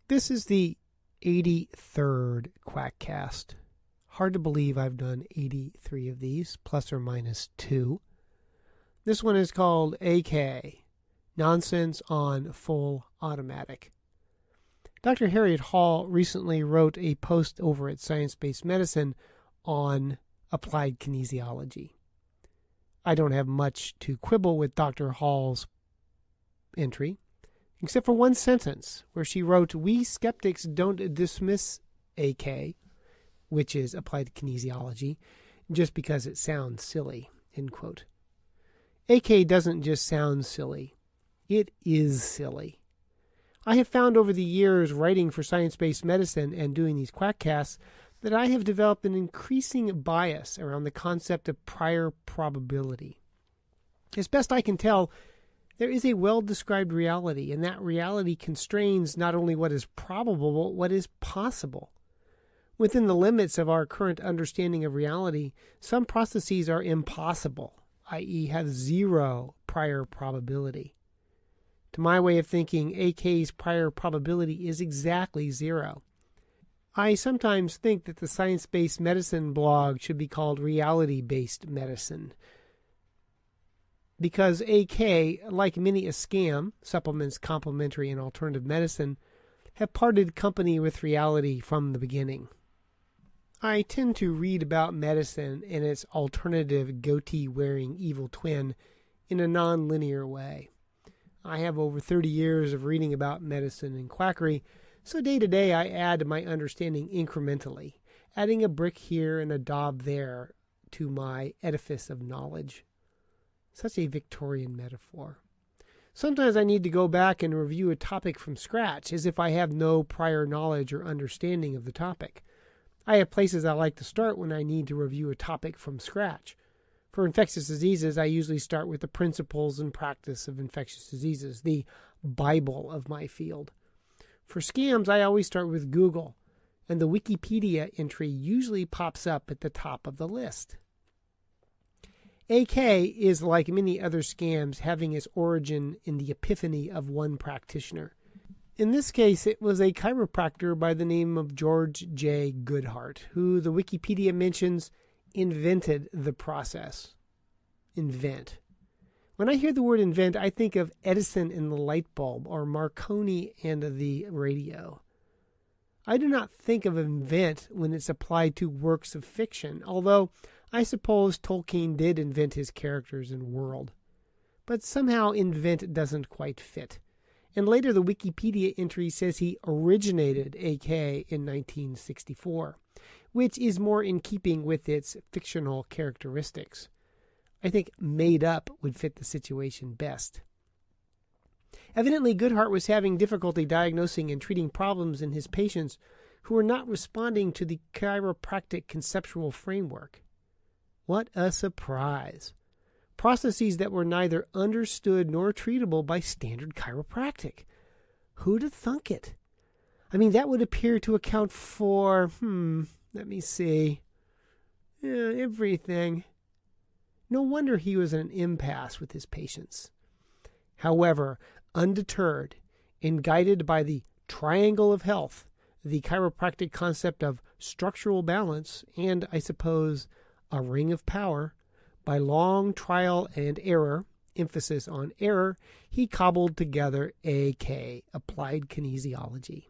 This is the 83rd Quackcast. Hard to believe I've done 83 of these, plus or minus 2. This one is called AK, Nonsense on Full Automatic. Dr. Harriet Hall recently wrote a post over at Science-Based Medicine on Applied Kinesiology. I don't have much to quibble with Dr. Hall's entry, except for one sentence where she wrote, "We skeptics don't dismiss AK," which is applied kinesiology, just because it sounds silly, end quote. AK doesn't just sound silly. It is silly. I have found over the years writing for Science-Based Medicine and doing these Quackcasts that I have developed an increasing bias around the concept of prior probability. As best I can tell, there is a well-described reality, and that reality constrains not only what is probable, but what is possible. Within the limits of our current understanding of reality, some processes are impossible, i.e. have zero prior probability. To my way of thinking, AK's prior probability is exactly zero. I sometimes think that the Science-Based Medicine blog should be called Reality-Based Medicine, because AK, like many a scam, supplements, complementary, and alternative medicine, have parted company with reality from the beginning. I tend to read about medicine and its alternative goatee-wearing evil twin in a non-linear way. I have over 30 years of reading about medicine and quackery, so day to day I add to my understanding incrementally, adding a brick here and a daub there to my edifice of knowledge. Such a Victorian metaphor. Sometimes I need to go back and review a topic from scratch, as if I have no prior knowledge or understanding of the topic. I have places I like to start when I need to review a topic from scratch. For infectious diseases, I usually start with the principles and practice of infectious diseases, the Bible of my field. For scams, I always start with Google, and the Wikipedia entry usually pops up at the top of the list. AK is like many other scams, having its origin in the epiphany of one practitioner. In this case, it was a chiropractor by the name of George J. Goodhart, who the Wikipedia mentions invented the process. Invent. When I hear the word invent, I think of Edison and the light bulb, or Marconi and the radio. I do not think of invent when it's applied to works of fiction, although I suppose Tolkien did invent his characters and world. But somehow invent doesn't quite fit. And later the Wikipedia entry says he originated AK in 1964, which is more in keeping with its fictional characteristics. I think made up would fit the situation best. Evidently, Goodhart was having difficulty diagnosing and treating problems in his patients who were not responding to the chiropractic conceptual framework. What a surprise! Processes that were neither understood nor treatable by standard chiropractic. Who'd have thunk it? I mean, that would appear to account for, let me see, everything. No wonder he was at an impasse with his patients. However, undeterred and guided by the triangle of health, the chiropractic concept of structural balance, and, I suppose, a ring of power, by long trial and error, emphasis on error, he cobbled together AK, Applied Kinesiology.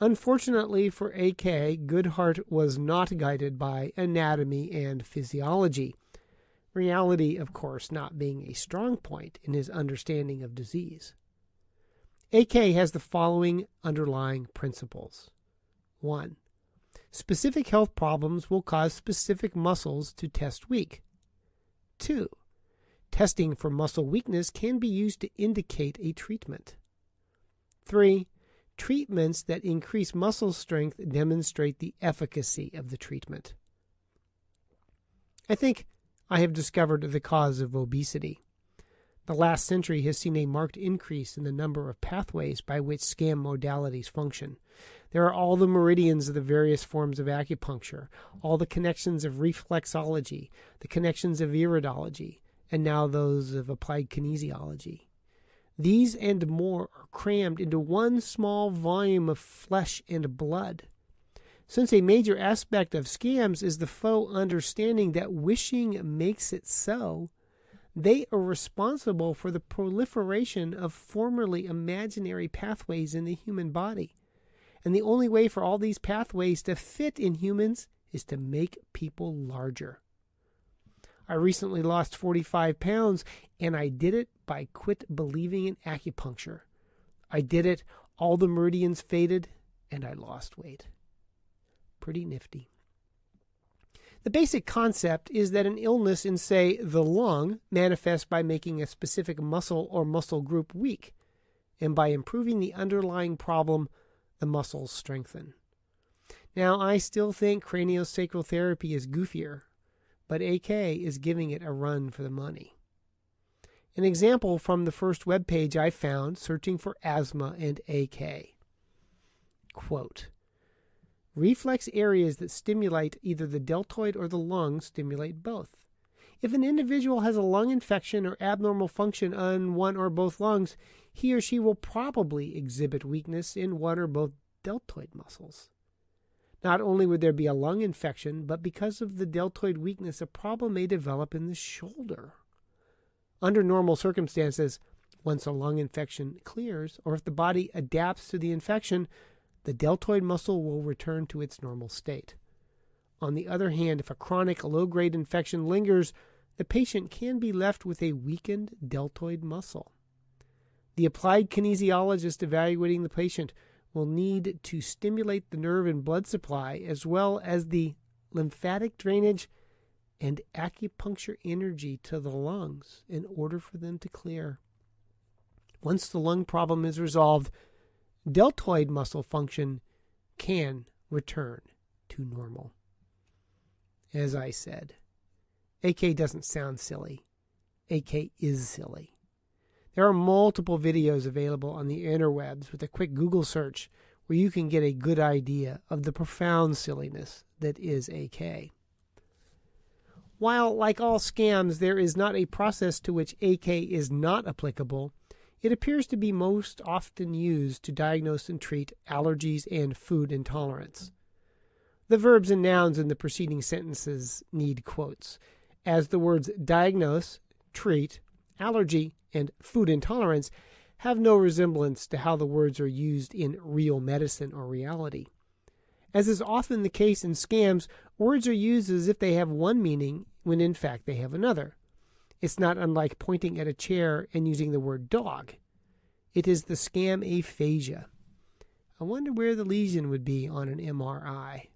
Unfortunately for AK, Goodhart was not guided by anatomy and physiology, reality, of course, not being a strong point in his understanding of disease. AK has the following underlying principles. 1. Specific health problems will cause specific muscles to test weak. 2. Testing for muscle weakness can be used to indicate a treatment. 3. Treatments that increase muscle strength demonstrate the efficacy of the treatment. I think I have discovered the cause of obesity. The last century has seen a marked increase in the number of pathways by which scam modalities function. There are all the meridians of the various forms of acupuncture, all the connections of reflexology, the connections of iridology, and now those of applied kinesiology. These and more are crammed into one small volume of flesh and blood. Since a major aspect of scams is the faux understanding that wishing makes it so, they are responsible for the proliferation of formerly imaginary pathways in the human body. And the only way for all these pathways to fit in humans is to make people larger. I recently lost 45 pounds, and I did it by quit believing in acupuncture. I did it, all the meridians faded, and I lost weight. Pretty nifty. The basic concept is that an illness in, say, the lung manifests by making a specific muscle or muscle group weak, and by improving the underlying problem, the muscles strengthen. Now, I still think craniosacral therapy is goofier, but AK is giving it a run for the money. An example from the first webpage I found searching for asthma and AK. Quote, reflex areas that stimulate either the deltoid or the lung stimulate both. If an individual has a lung infection or abnormal function on one or both lungs, he or she will probably exhibit weakness in one or both deltoid muscles. Not only would there be a lung infection, but because of the deltoid weakness, a problem may develop in the shoulder. Under normal circumstances, once a lung infection clears, or if the body adapts to the infection, the deltoid muscle will return to its normal state. On the other hand, if a chronic low-grade infection lingers, the patient can be left with a weakened deltoid muscle. The applied kinesiologist evaluating the patient will need to stimulate the nerve and blood supply as well as the lymphatic drainage and acupuncture energy to the lungs in order for them to clear. Once the lung problem is resolved, deltoid muscle function can return to normal. As I said, AK doesn't sound silly. AK is silly. There are multiple videos available on the interwebs with a quick Google search where you can get a good idea of the profound silliness that is AK. While, like all scams, there is not a process to which AK is not applicable, it appears to be most often used to diagnose and treat allergies and food intolerance. The verbs and nouns in the preceding sentences need quotes, as the words diagnose, treat, allergy, and food intolerance have no resemblance to how the words are used in real medicine or reality. As is often the case in scams, words are used as if they have one meaning when in fact they have another. It's not unlike pointing at a chair and using the word dog. It is the scam aphasia. I wonder where the lesion would be on an MRI.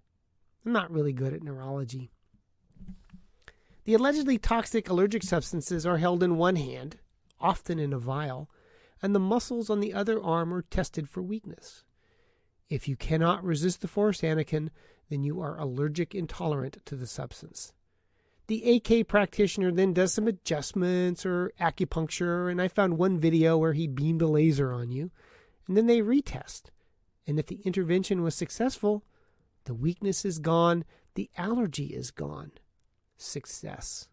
I'm not really good at neurology. The allegedly toxic allergic substances are held in one hand, often in a vial, and the muscles on the other arm are tested for weakness. If you cannot resist the force, Anakin, then you are allergic intolerant to the substance. The AK practitioner then does some adjustments or acupuncture, and I found one video where he beamed a laser on you, and then they retest. And if the intervention was successful, the weakness is gone, the allergy is gone. Success.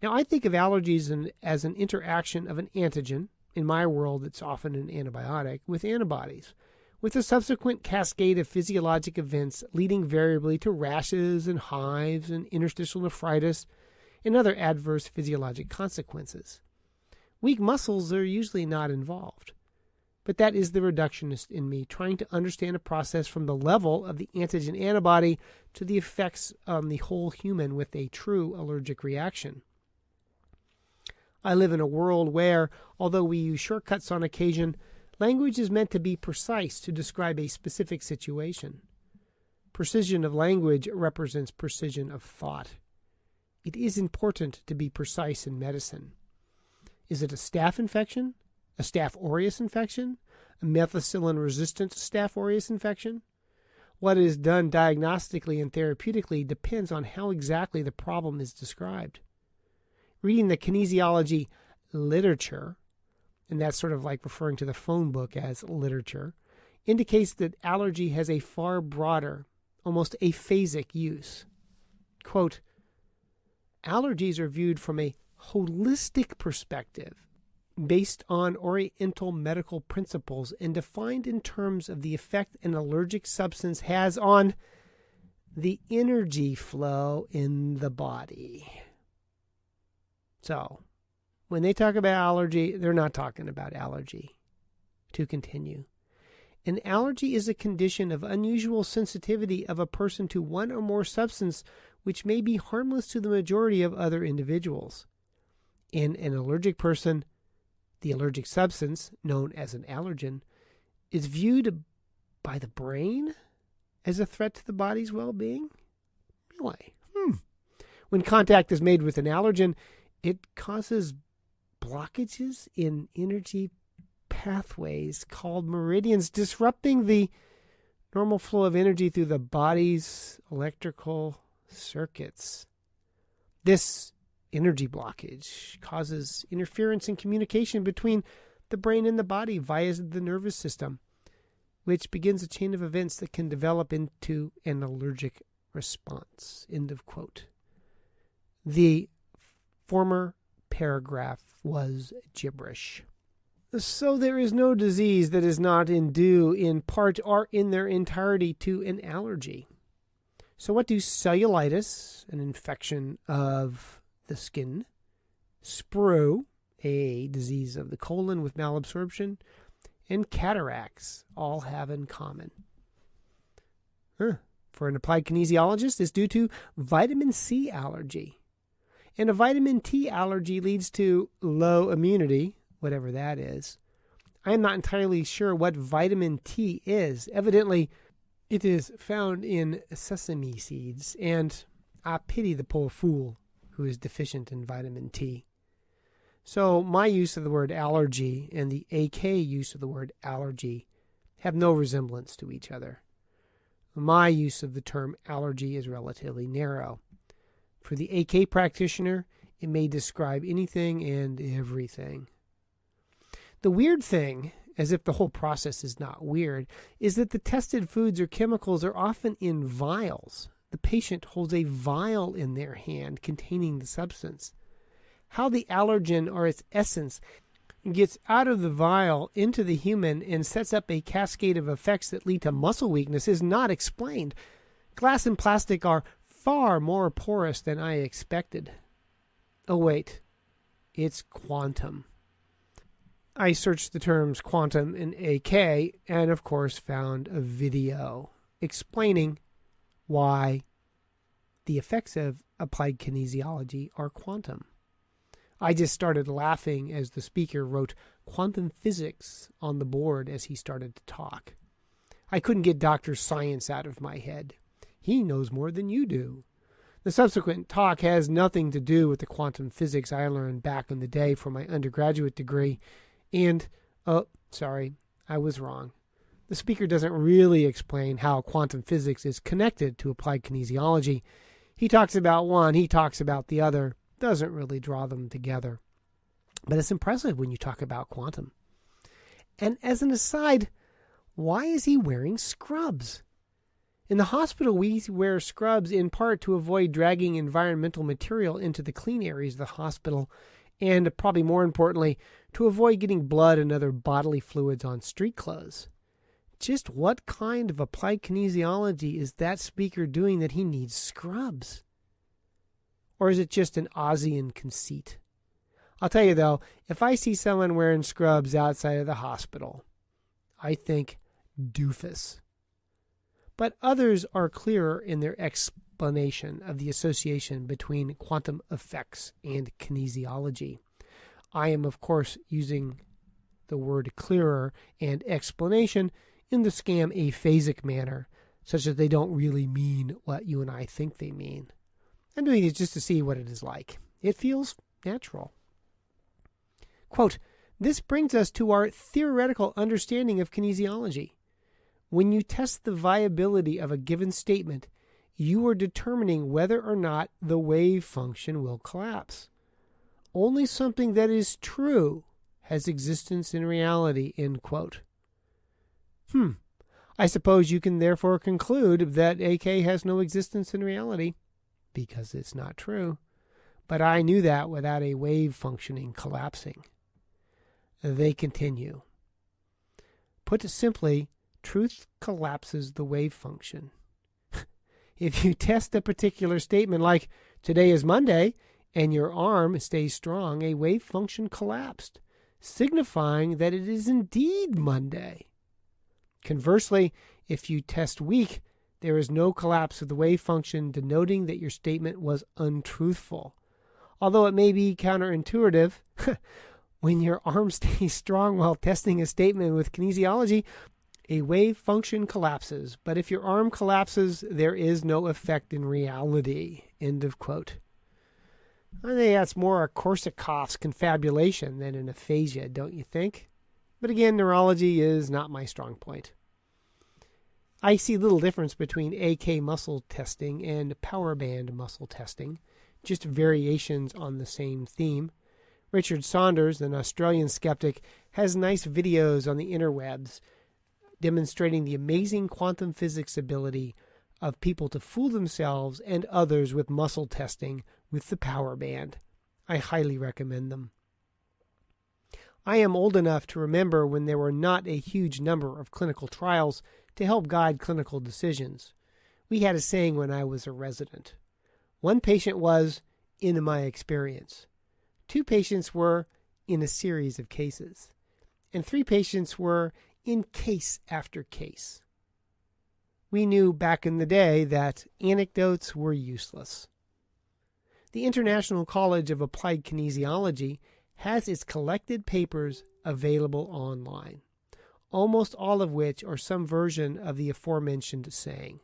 Now, I think of allergies as an interaction of an antigen, in my world it's often an antibiotic, with antibodies, with a subsequent cascade of physiologic events leading variably to rashes and hives and interstitial nephritis and other adverse physiologic consequences. Weak muscles are usually not involved. But that is the reductionist in me, trying to understand a process from the level of the antigen antibody to the effects on the whole human with a true allergic reaction. I live in a world where, although we use shortcuts on occasion, language is meant to be precise to describe a specific situation. Precision of language represents precision of thought. It is important to be precise in medicine. Is it a staph infection? A Staph aureus infection? A methicillin-resistant Staph aureus infection? What is done diagnostically and therapeutically depends on how exactly the problem is described. Reading the kinesiology literature, and that's sort of like referring to the phone book as literature, indicates that allergy has a far broader, almost aphasic use. Quote, allergies are viewed from a holistic perspective, based on Oriental medical principles and defined in terms of the effect an allergic substance has on the energy flow in the body. So, when they talk about allergy, they're not talking about allergy. To continue, an allergy is a condition of unusual sensitivity of a person to one or more substance which may be harmless to the majority of other individuals. In an allergic person, the allergic substance, known as an allergen, is viewed by the brain as a threat to the body's well-being? Really? When contact is made with an allergen, it causes blockages in energy pathways called meridians, disrupting the normal flow of energy through the body's electrical circuits. This energy blockage causes interference in communication between the brain and the body via the nervous system, which begins a chain of events that can develop into an allergic response. End of quote. The former paragraph was gibberish. So there is no disease that is not due in part or in their entirety to an allergy. So what do cellulitis, an infection of the skin, sprue, a disease of the colon with malabsorption, and cataracts all have in common? For an applied kinesiologist, it's due to vitamin C allergy. And a vitamin T allergy leads to low immunity, whatever that is. I am not entirely sure what vitamin T is. Evidently, it is found in sesame seeds, and I pity the poor fool who is deficient in vitamin T. So my use of the word allergy and the AK use of the word allergy have no resemblance to each other. My use of the term allergy is relatively narrow. For the AK practitioner, it may describe anything and everything. The weird thing, as if the whole process is not weird, is that the tested foods or chemicals are often in vials. The patient holds a vial in their hand containing the substance. How the allergen or its essence gets out of the vial into the human and sets up a cascade of effects that lead to muscle weakness is not explained. Glass and plastic are far more porous than I expected. Oh wait, it's quantum. I searched the terms quantum and AK and of course found a video explaining why the effects of applied kinesiology are quantum. I just started laughing as the speaker wrote quantum physics on the board as he started to talk. I couldn't get Dr. Science out of my head. He knows more than you do. The subsequent talk has nothing to do with the quantum physics I learned back in the day for my undergraduate degree. And, I was wrong. The speaker doesn't really explain how quantum physics is connected to applied kinesiology. He talks about one, he talks about the other, doesn't really draw them together. But it's impressive when you talk about quantum. And as an aside, why is he wearing scrubs? In the hospital, we wear scrubs in part to avoid dragging environmental material into the clean areas of the hospital, and probably more importantly, to avoid getting blood and other bodily fluids on street clothes. Just what kind of applied kinesiology is that speaker doing that he needs scrubs? Or is it just an Aussian conceit? I'll tell you though, if I see someone wearing scrubs outside of the hospital, I think doofus. But others are clearer in their explanation of the association between quantum effects and kinesiology. I am, of course, using the word clearer and explanation in the scam aphasic manner, such that they don't really mean what you and I think they mean. I'm doing this just to see what it is like. It feels natural. Quote, this brings us to our theoretical understanding of kinesiology. When you test the viability of a given statement, you are determining whether or not the wave function will collapse. Only something that is true has existence in reality, end quote. I suppose you can therefore conclude that AK has no existence in reality, because it's not true. But I knew that without a wave functioning collapsing. They continue. Put simply, truth collapses the wave function. If you test a particular statement like, today is Monday, and your arm stays strong, a wave function collapsed, signifying that it is indeed Monday. Conversely, if you test weak, there is no collapse of the wave function, denoting that your statement was untruthful. Although it may be counterintuitive, when your arm stays strong while testing a statement with kinesiology, a wave function collapses. But if your arm collapses, there is no effect in reality. End of quote. I think that's more a Korsakoff's confabulation than an aphasia, don't you think? But again, neurology is not my strong point. I see little difference between AK muscle testing and power band muscle testing, just variations on the same theme. Richard Saunders, an Australian skeptic, has nice videos on the interwebs demonstrating the amazing quantum physics ability of people to fool themselves and others with muscle testing with the power band. I highly recommend them. I am old enough to remember when there were not a huge number of clinical trials to help guide clinical decisions. We had a saying when I was a resident. One patient was, in my experience. 2 patients were, in a series of cases. And 3 patients were, in case after case. We knew back in the day that anecdotes were useless. The International College of Applied Kinesiology has its collected papers available online, almost all of which are some version of the aforementioned saying.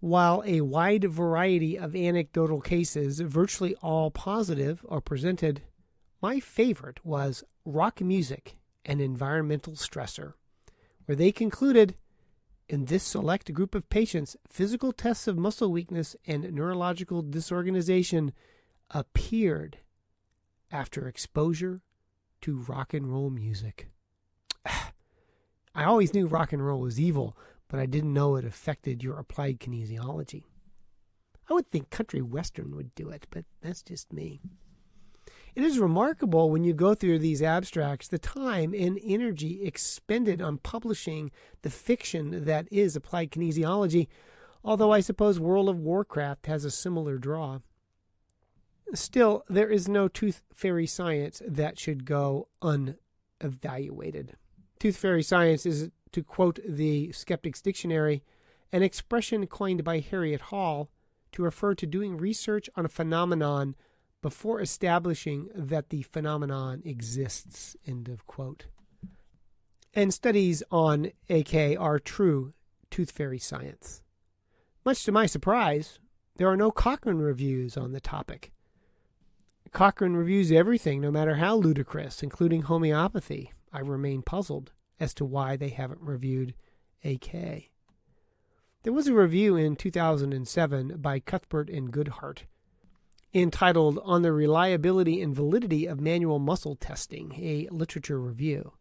While a wide variety of anecdotal cases, virtually all positive, are presented, my favorite was rock music, an environmental stressor, where they concluded, in this select group of patients, physical tests of muscle weakness and neurological disorganization appeared after exposure to rock and roll music. I always knew rock and roll was evil, but I didn't know it affected your applied kinesiology. I would think country western would do it, but that's just me. It is remarkable when you go through these abstracts the time and energy expended on publishing the fiction that is applied kinesiology, although I suppose World of Warcraft has a similar draw. Still, there is no tooth fairy science that should go unevaluated. Tooth fairy science is, to quote the Skeptics Dictionary, an expression coined by Harriet Hall to refer to doing research on a phenomenon before establishing that the phenomenon exists. End of quote. And studies on AK are true tooth fairy science. Much to my surprise, there are no Cochrane reviews on the topic. Cochrane reviews everything, no matter how ludicrous, including homeopathy. I remain puzzled as to why they haven't reviewed AK. There was a review in 2007 by Cuthbert and Goodhart entitled On the Reliability and Validity of Manual Muscle Testing, a literature review,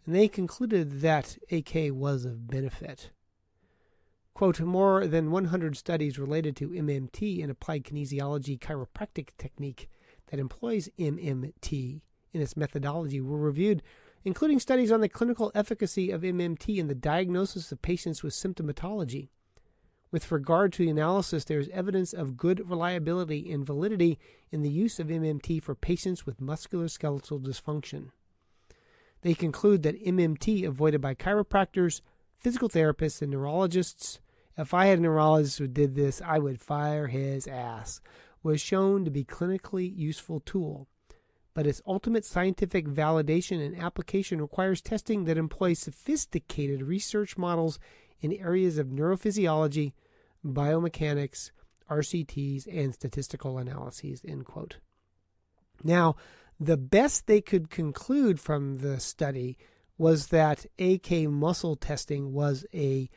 and they concluded that AK was of benefit. Quote, more than 100 studies related to MMT and applied kinesiology chiropractic technique that employs MMT in its methodology were reviewed, including studies on the clinical efficacy of MMT in the diagnosis of patients with symptomatology. With regard to the analysis, there is evidence of good reliability and validity in the use of MMT for patients with musculoskeletal dysfunction. They conclude that MMT avoided by chiropractors, physical therapists, and neurologists, if I had a neurologist who did this, I would fire his ass, was shown to be a clinically useful tool. But its ultimate scientific validation and application requires testing that employs sophisticated research models in areas of neurophysiology, biomechanics, RCTs, and statistical analyses, end quote. Now, the best they could conclude from the study was that AK muscle testing was a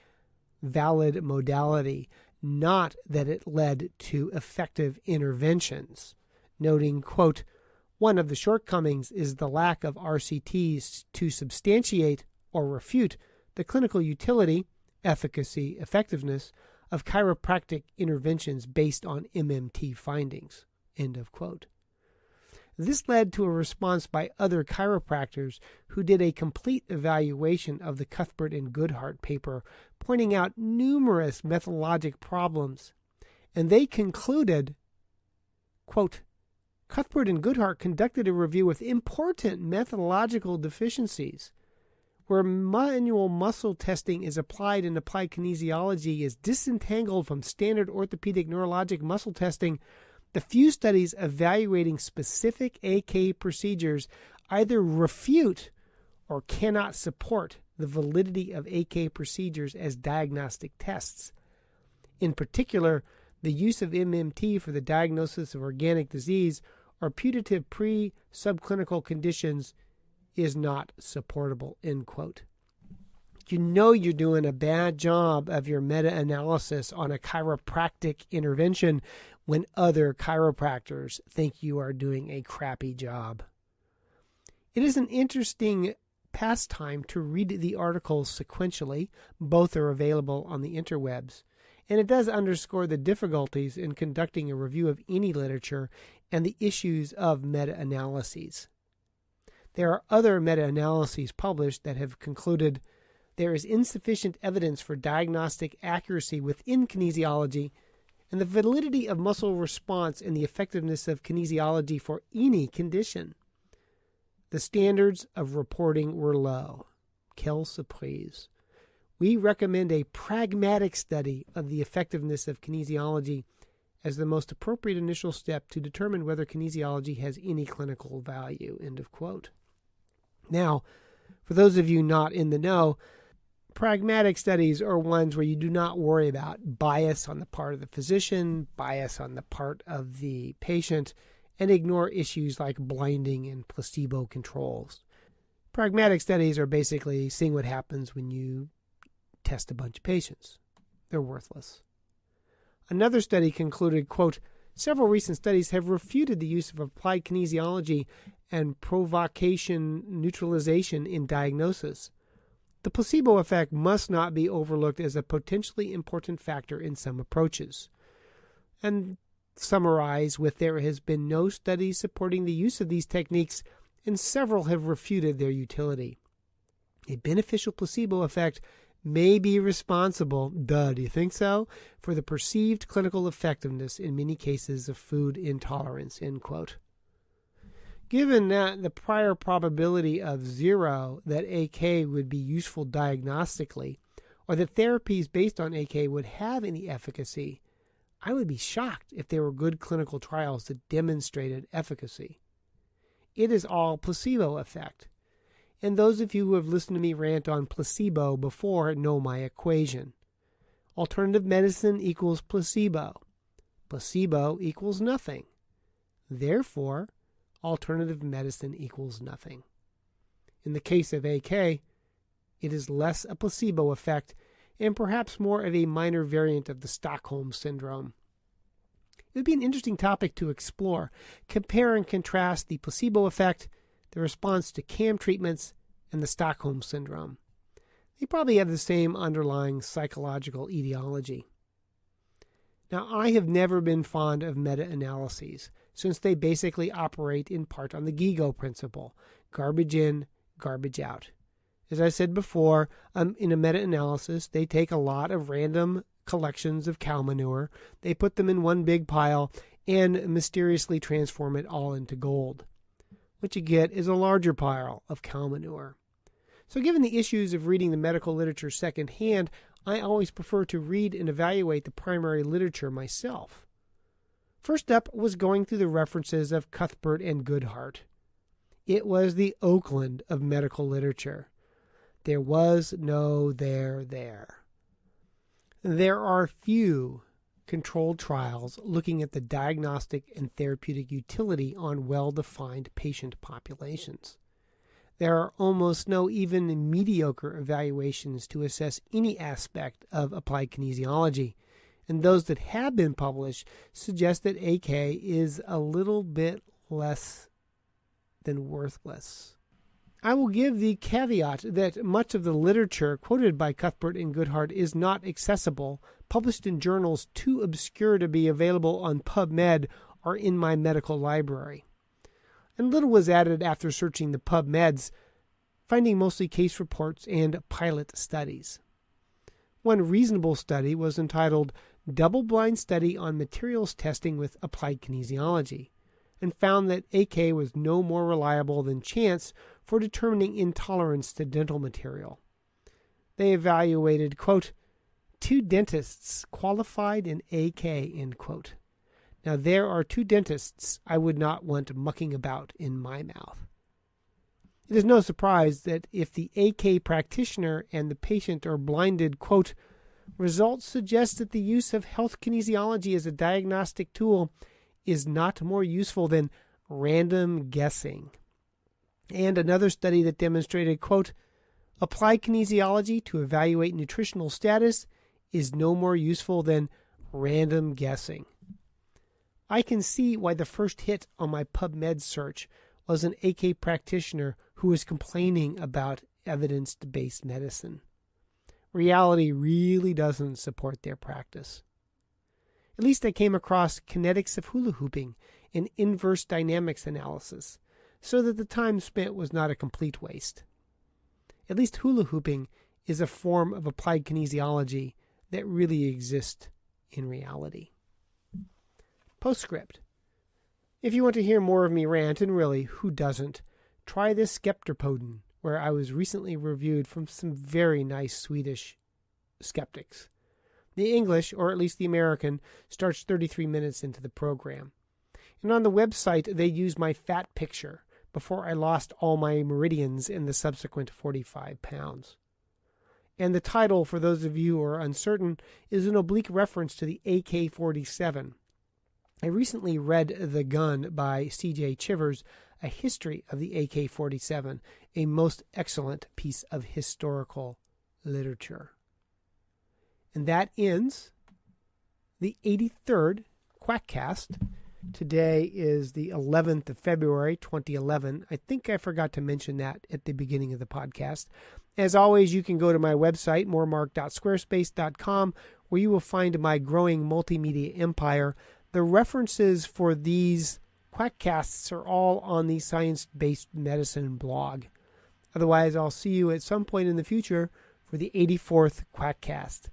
valid modality, not that it led to effective interventions, noting, quote, one of the shortcomings is the lack of RCTs to substantiate or refute the clinical utility, efficacy, effectiveness of chiropractic interventions based on MMT findings, end of quote. This led to a response by other chiropractors who did a complete evaluation of the Cuthbert and Goodhart paper, pointing out numerous methodologic problems. And they concluded, quote, Cuthbert and Goodhart conducted a review with important methodological deficiencies. Where manual muscle testing is applied in applied kinesiology is disentangled from standard orthopedic neurologic muscle testing, the few studies evaluating specific AK procedures either refute or cannot support the validity of AK procedures as diagnostic tests. In particular, the use of MMT for the diagnosis of organic disease or putative pre-subclinical conditions is not supportable, end quote. You know you're doing a bad job of your meta-analysis on a chiropractic intervention when other chiropractors think you are doing a crappy job. It is an interesting pastime to read the articles sequentially. Both are available on the interwebs. And it does underscore the difficulties in conducting a review of any literature and the issues of meta-analyses. There are other meta-analyses published that have concluded there is insufficient evidence for diagnostic accuracy within kinesiology, and the validity of muscle response and the effectiveness of kinesiology for any condition. The standards of reporting were low. Quelle surprise. We recommend a pragmatic study of the effectiveness of kinesiology as the most appropriate initial step to determine whether kinesiology has any clinical value, end of quote. Now, for those of you not in the know, pragmatic studies are ones where you do not worry about bias on the part of the physician, bias on the part of the patient, and ignore issues like blinding and placebo controls. Pragmatic studies are basically seeing what happens when you test a bunch of patients. They're worthless. Another study concluded, quote, several recent studies have refuted the use of applied kinesiology and provocation neutralization in diagnosis. The placebo effect must not be overlooked as a potentially important factor in some approaches. And summarize with there has been no study supporting the use of these techniques, and several have refuted their utility. A beneficial placebo effect may be responsible, do you think so, for the perceived clinical effectiveness in many cases of food intolerance, end quote. Given that the prior probability of 0 that AK would be useful diagnostically, or that therapies based on AK would have any efficacy, I would be shocked if there were good clinical trials that demonstrated efficacy. It is all placebo effect. And those of you who have listened to me rant on placebo before know my equation. Alternative medicine equals placebo. Placebo equals nothing. Therefore, alternative medicine equals nothing. In the case of AK, it is less a placebo effect and perhaps more of a minor variant of the Stockholm Syndrome. It would be an interesting topic to explore. Compare and contrast the placebo effect, the response to CAM treatments, and the Stockholm Syndrome. They probably have the same underlying psychological etiology. Now, I have never been fond of meta-analyses, since they basically operate in part on the GIGO principle, garbage in, garbage out. As I said before, in a meta-analysis, they take a lot of random collections of cow manure, they put them in one big pile, and mysteriously transform it all into gold. What you get is a larger pile of cow manure. So given the issues of reading the medical literature secondhand, I always prefer to read and evaluate the primary literature myself. First up was going through the references of Cuthbert and Goodhart. It was the Oakland of medical literature. There was no there. There are few controlled trials looking at the diagnostic and therapeutic utility on well-defined patient populations. There are almost no even mediocre evaluations to assess any aspect of applied kinesiology, and those that have been published suggest that AK is a little bit less than worthless. I will give the caveat that much of the literature quoted by Cuthbert and Goodhart is not accessible, published in journals too obscure to be available on PubMed or in my medical library. and little was added after searching the PubMeds, finding mostly case reports and pilot studies. One reasonable study was entitled Double-Blind Study on Materials Testing with Applied Kinesiology, and found that AK was no more reliable than chance for determining intolerance to dental material. They evaluated, quote, 2 dentists qualified in AK, end quote. Now there are 2 dentists I would not want mucking about in my mouth. It is no surprise that if the AK practitioner and the patient are blinded, quote, results suggest that the use of health kinesiology as a diagnostic tool is not more useful than random guessing. And another study that demonstrated, quote, applied kinesiology to evaluate nutritional status is no more useful than random guessing. I can see why the first hit on my PubMed search was an AK practitioner who was complaining about evidence-based medicine. Reality really doesn't support their practice. At least I came across kinetics of hula hooping and inverse dynamics analysis, so that the time spent was not a complete waste. At least hula hooping is a form of applied kinesiology that really exists in reality. Postscript. If you want to hear more of me rant, and really, who doesn't, try this Skepterpodden, where I was recently reviewed from some very nice Swedish skeptics. The English, or at least the American, starts 33 minutes into the program. And on the website, they use my fat picture before I lost all my meridians in the subsequent 45 pounds. And the title, for those of you who are uncertain, is an oblique reference to the AK-47. I recently read The Gun by C.J. Chivers, A History of the AK-47, a most excellent piece of historical literature. And that ends the 83rd Quackcast. Today is the 11th of February, 2011. I think I forgot to mention that at the beginning of the podcast. As always, you can go to my website, moremark.squarespace.com, where you will find my growing multimedia empire. The references for these Quackcasts are all on the Science-Based Medicine blog. Otherwise, I'll see you at some point in the future for the 84th Quackcast.